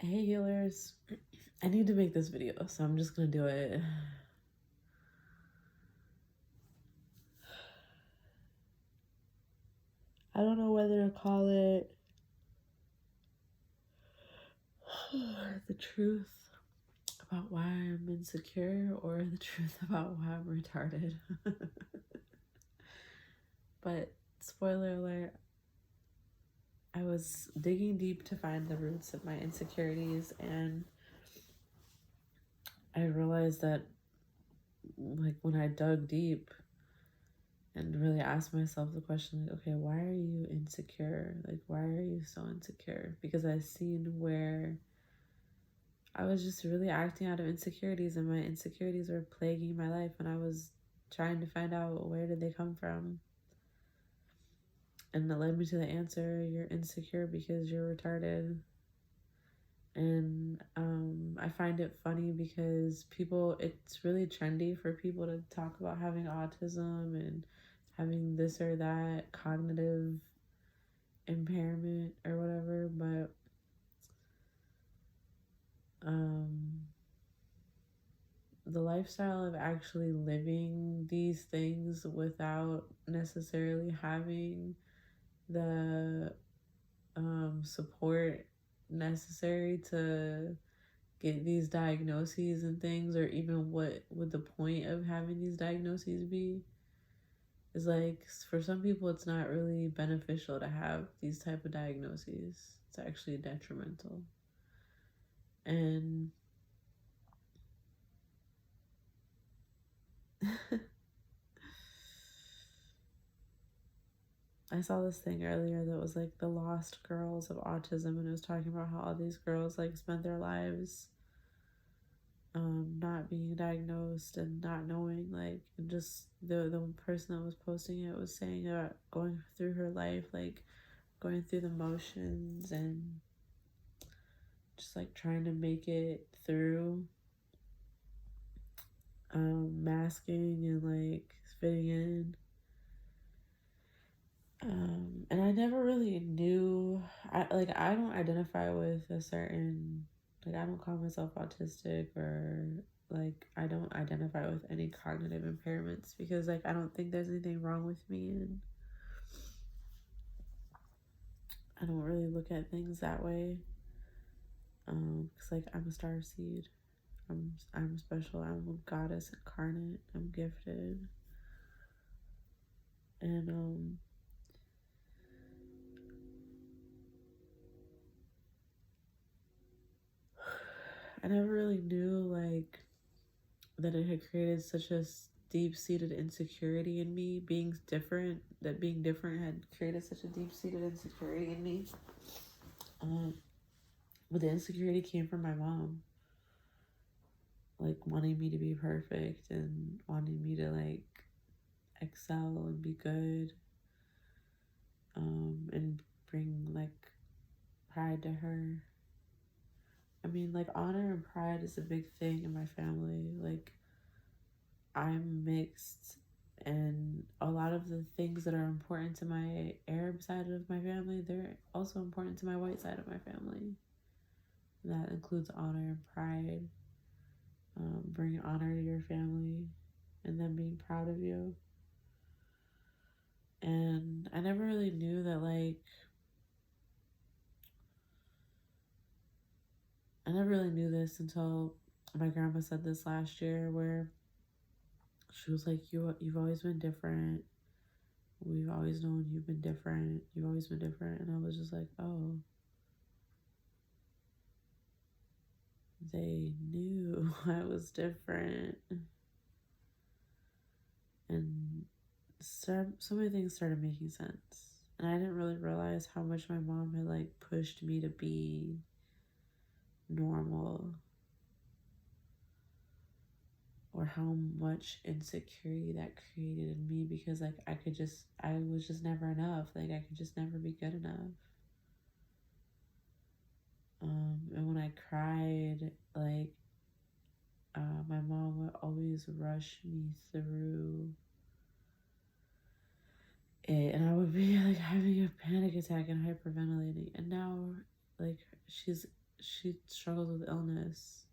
Hey healers, I need to make this video, so I'm just gonna do it. I don't know whether to call it the truth about why I'm insecure or the truth about why I'm retarded. But spoiler alert, I was digging deep to find the roots of my insecurities, and I realized that like when I dug deep and really asked myself the question, like, okay, why are you insecure? Like, why are you so insecure? Because I seen where I was just really acting out of insecurities, and my insecurities were plaguing my life, and I was trying to find out where did they come from. And that led me to the answer: you're insecure because you're retarded. And I find it funny because it's really trendy for people to talk about having autism and having this or that cognitive impairment or whatever, but the lifestyle of actually living these things without necessarily having the support necessary to get these diagnoses and things, or even what would the point of having these diagnoses be, is like, for some people it's not really beneficial to have these type of diagnoses. It's actually detrimental. And I saw this thing earlier that was like the lost girls of autism, and it was talking about how all these girls like spent their lives not being diagnosed and not knowing, like, and just the person that was posting it was saying about going through her life, like going through the motions and just like trying to make it through, masking and like fitting in. And I never really knew, I don't identify with a certain, like, I don't call myself autistic, or like I don't identify with any cognitive impairments, because like I don't think there's anything wrong with me, and I don't really look at things that way. Cause like I'm a star seed, I'm special, I'm a goddess incarnate, I'm gifted, and I never really knew like that it had created such a deep-seated insecurity in me, being different, that being different had created such a deep-seated insecurity in me. But the insecurity came from my mom, like wanting me to be perfect and wanting me to like excel and be good, and bring like pride to her. I mean, like, honor and pride is a big thing in my family. Like, I'm mixed, and a lot of the things that are important to my Arab side of my family, they're also important to my white side of my family. And that includes honor and pride, bringing honor to your family, and them being proud of you. And I never really knew that, like, I never really knew this until my grandma said this last year, where she was like, you've always been different. We've always known you've been different. You've always been different. And I was just like, oh, they knew I was different. And so many things started making sense. And I didn't really realize how much my mom had like pushed me to be normal, or how much insecurity that created in me, because like I was just never enough. Like I could just never be good enough. And when I cried, like, my mom would always rush me through it, and I would be like having a panic attack and hyperventilating. And now, like, she's she struggles with illness.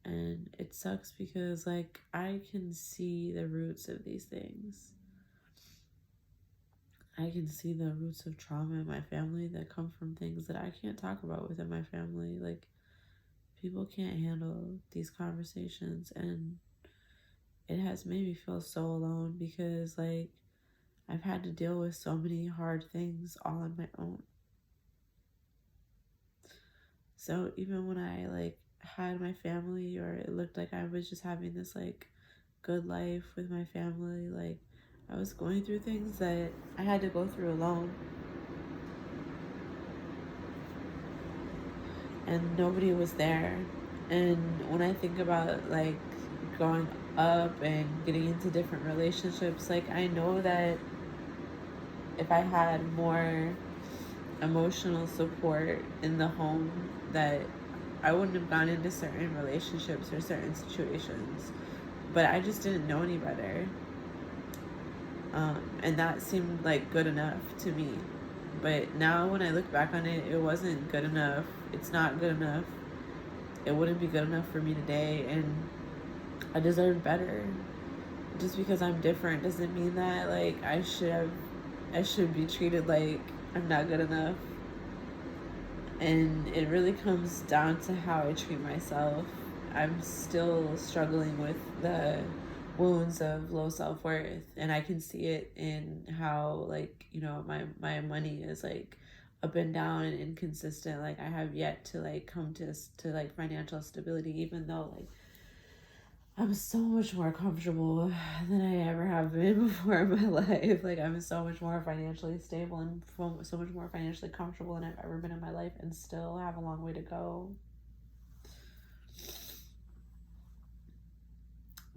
And it sucks because, like, I can see the roots of these things. I can see the roots of trauma in my family that come from things that I can't talk about within my family. Like, people can't handle these conversations, and it has made me feel so alone because, like, I've had to deal with so many hard things all on my own. So even when I, like, had my family, or it looked like I was just having this, like, good life with my family, like, I was going through things that I had to go through alone. And nobody was there. And when I think about, like, growing up and getting into different relationships, like, I know that if I had more emotional support in the home, that I wouldn't have gone into certain relationships or certain situations. But I just didn't know any better. And that seemed like good enough to me. But now when I look back on it, it wasn't good enough. It's not good enough. It wouldn't be good enough for me today, and I deserve better. Just because I'm different doesn't mean that, like, I should be treated like I'm not good enough. And it really comes down to how I treat myself. I'm still struggling with the wounds of low self-worth, and I can see it in how, like, you know, my money is, like, up and down and inconsistent. Like, I have yet to, like, come to like, financial stability, even though, like, I'm so much more comfortable than I ever have been before in my life. Like, I'm so much more financially stable and so much more financially comfortable than I've ever been in my life, and still have a long way to go.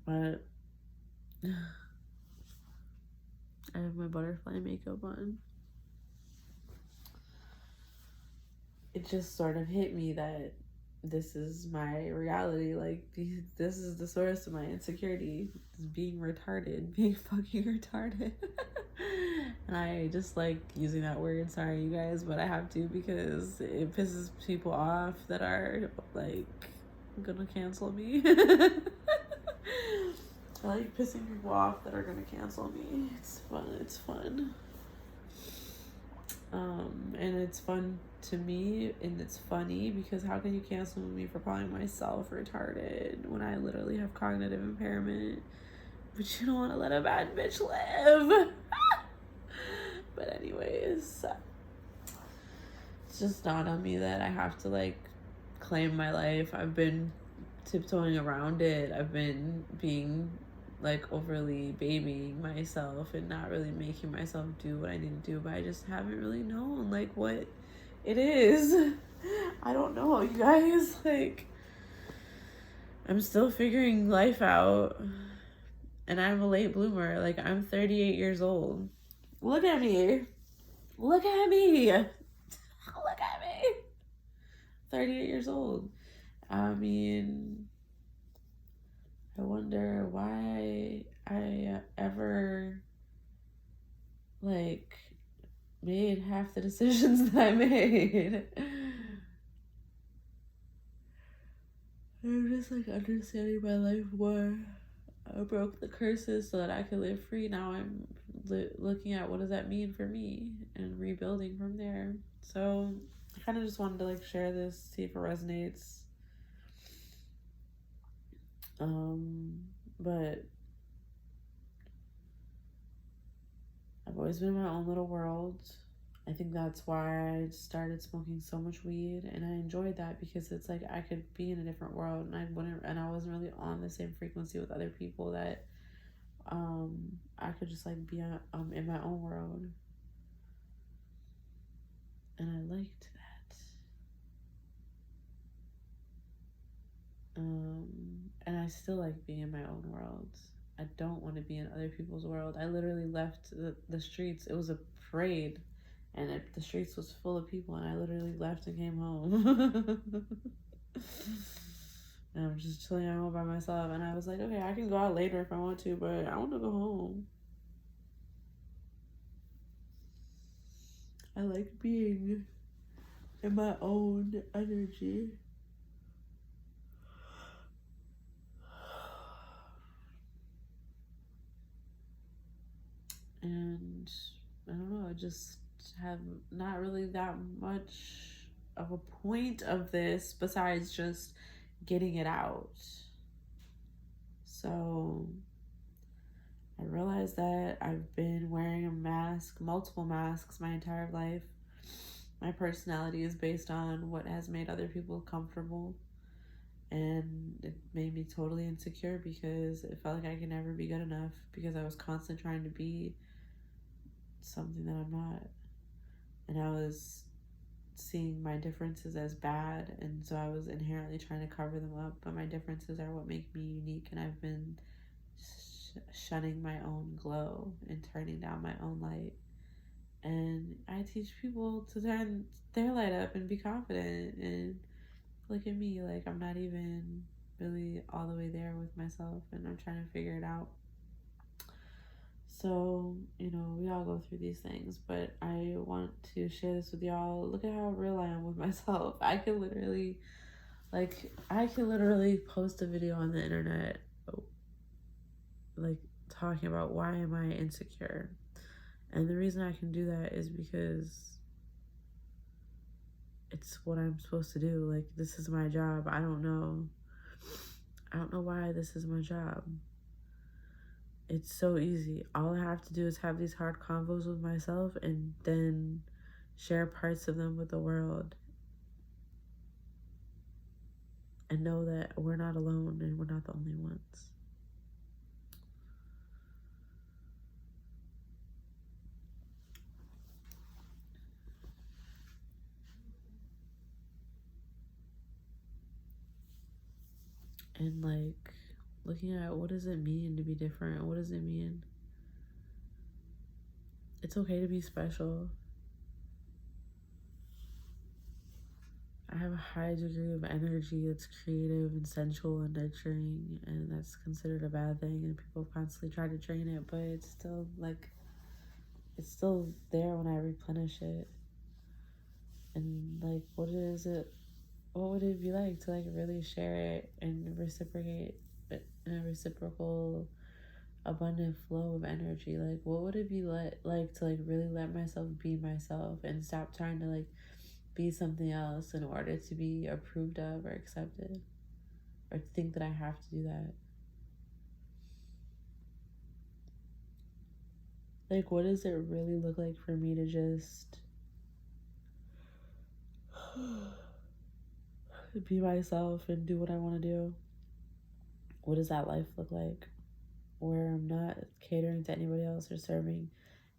But I have my butterfly makeup on. It just sort of hit me that this is my reality. Like, this is the source of my insecurity, being retarded, being fucking retarded. And I just like using that word. Sorry, you guys, but I have to because it pisses people off that are, like, gonna cancel me. I like pissing people off that are gonna cancel me. It's fun. And it's fun to me, and it's funny because how can you cancel me for calling myself retarded when I literally have cognitive impairment? But you don't want to let a bad bitch live. But anyways, it's just dawned on me that I have to, like, claim my life. I've been tiptoeing around it. I've been being, like, overly babying myself and not really making myself do what I need to do, but I just haven't really known, like, what it is. I don't know, you guys. Like, I'm still figuring life out, and I'm a late bloomer. Like, I'm 38 years old. Look at me. 38 years old. I mean, I wonder why I ever, like, made half the decisions that I made. I'm just, like, understanding my life more. I broke the curses so that I could live free. Now I'm looking at what does that mean for me and rebuilding from there. So I kind of just wanted to, like, share this, see if it resonates. But I've always been in my own little world. I think that's why I started smoking so much weed, and I enjoyed that because it's like I could be in a different world, and I wasn't really on the same frequency with other people, that I could just, like, be in my own world, and I liked that. And I still like being in my own world. I don't want to be in other people's world. I literally left the streets. It was a parade, and the streets was full of people, and I literally left and came home. And I'm just chilling at home by myself, and I was like, okay, I can go out later if I want to, but I want to go home. I like being in my own energy. And I don't know, I just have not really that much of a point of this besides just getting it out. So I realized that I've been wearing a mask, multiple masks, my entire life. My personality is based on what has made other people comfortable. And it made me totally insecure because it felt like I could never be good enough because I was constantly trying to be something that I'm not. And I was seeing my differences as bad, and so I was inherently trying to cover them up. But my differences are what make me unique, and I've been shunning my own glow and turning down my own light. And I teach people to turn their light up and be confident. And look at me, like I'm not even really all the way there with myself, and I'm trying to figure it out. So, you know, we all go through these things, but I want to share this with y'all. Look at how real I am with myself. I can literally post a video on the internet, like talking about why am I insecure. And the reason I can do that is because it's what I'm supposed to do. Like, this is my job. I don't know why this is my job. It's so easy. All I have to do is have these hard convos with myself and then share parts of them with the world. And know that we're not alone and we're not the only ones. And like looking at what does it mean to be different? What does it mean? It's okay to be special. I have a high degree of energy that's creative and sensual and nurturing, and that's considered a bad thing, and people constantly try to drain it, but it's still there when I replenish it. And like what would it be like to like really share it and reciprocate it in a reciprocal abundant flow of energy? Like what would it be like to like really let myself be myself and stop trying to like be something else in order to be approved of or accepted, or to think that I have to do that? Like what does it really look like for me to just be myself and do what I want to do? What does that life look like, where I'm not catering to anybody else or serving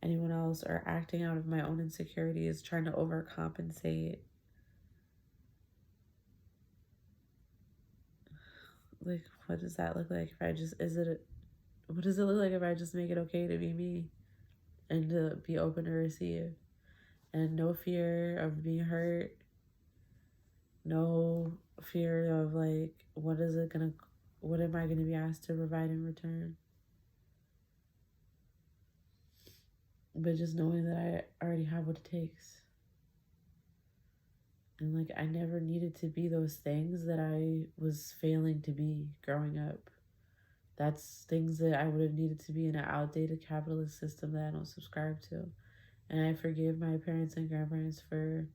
anyone else or acting out of my own insecurities, trying to overcompensate? Like, what does that look like if I just, what does it look like if I just make it okay to be me and to be open to receive and no fear of being hurt, no fear of like, what am I gonna be asked to provide in return? But just knowing that I already have what it takes. And like I never needed to be those things that I was failing to be growing up. That's things that I would have needed to be in an outdated capitalist system that I don't subscribe to. And I forgive my parents and grandparents for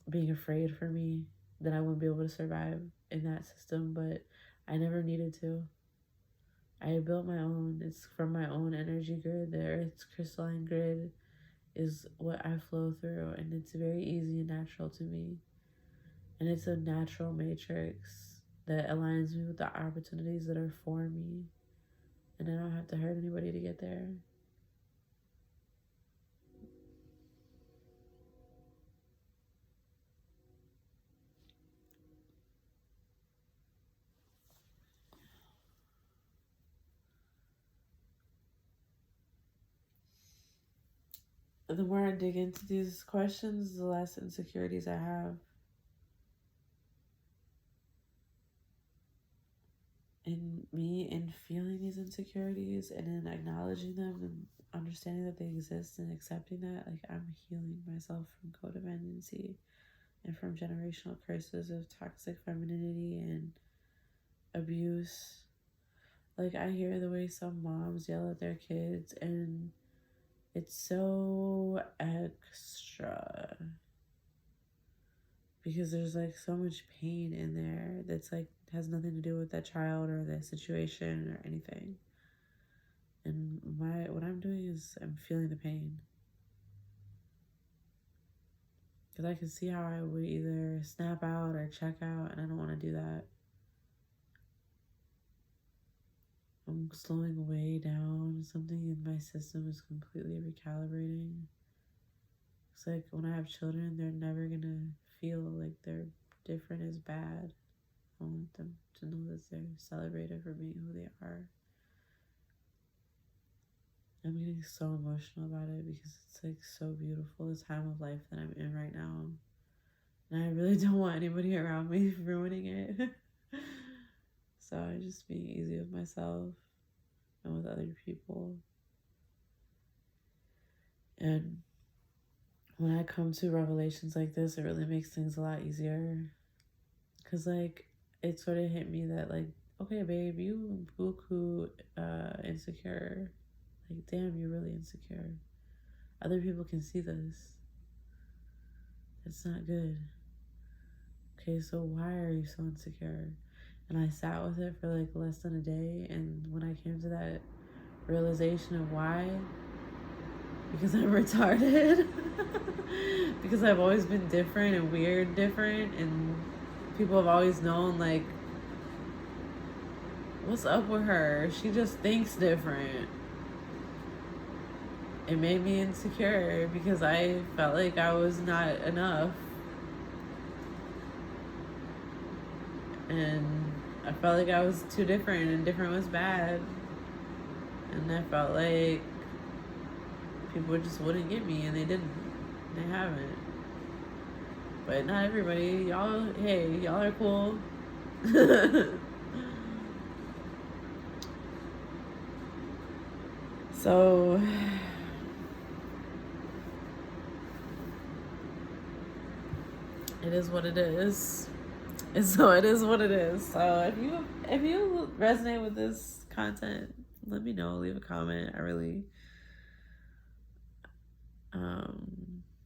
being afraid for me that I wouldn't be able to survive in that system, but I never needed to. I built my own. It's from my own energy grid. The Earth's crystalline grid is what I flow through, and it's very easy and natural to me. And it's a natural matrix that aligns me with the opportunities that are for me, and I don't have to hurt anybody to get there. The more I dig into these questions, the less insecurities I have. In me, in feeling these insecurities and in acknowledging them and understanding that they exist and accepting that, like I'm healing myself from codependency. and from generational curses of toxic femininity and abuse. Like, I hear the way some moms yell at their kids, and it's so extra. Because there's like so much pain in there that's like has nothing to do with that child or the situation or anything. And what I'm doing is I'm feeling the pain. Because I can see how I would either snap out or check out, and I don't want to do that. I'm slowing way down. Something in my system is completely recalibrating. It's like when I have children, they're never going to feel like they're different is bad. I want them to know that they're celebrated for being who they are. I'm getting so emotional about it because it's like so beautiful, the time of life that I'm in right now. And I really don't want anybody around me ruining it. So I just being easy with myself and with other people. And when I come to revelations like this, it really makes things a lot easier. Because like, it sort of hit me that like, okay, babe, you buku insecure. Like, damn, you're really insecure. Other people can see this. It's not good. Okay, so why are you so insecure? And I sat with it for like less than a day. And when I came to that realization of why, because I'm retarded. Because I've always been different and weird different. And people have always known like, what's up with her? She just thinks different. It made me insecure because I felt like I was not enough. And I felt like I was too different, and different was bad. And I felt like people just wouldn't get me, and they didn't. They haven't. But not everybody. Y'all, hey, y'all are cool. So it is what it is. And so it is what it is. So if you resonate with this content, let me know. Leave a comment. I really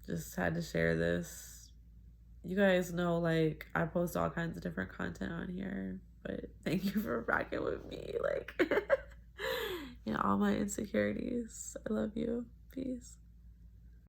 just had to share this. You guys know, like, I post all kinds of different content on here, but thank you for rocking with me, like, all my insecurities. I love you. Peace.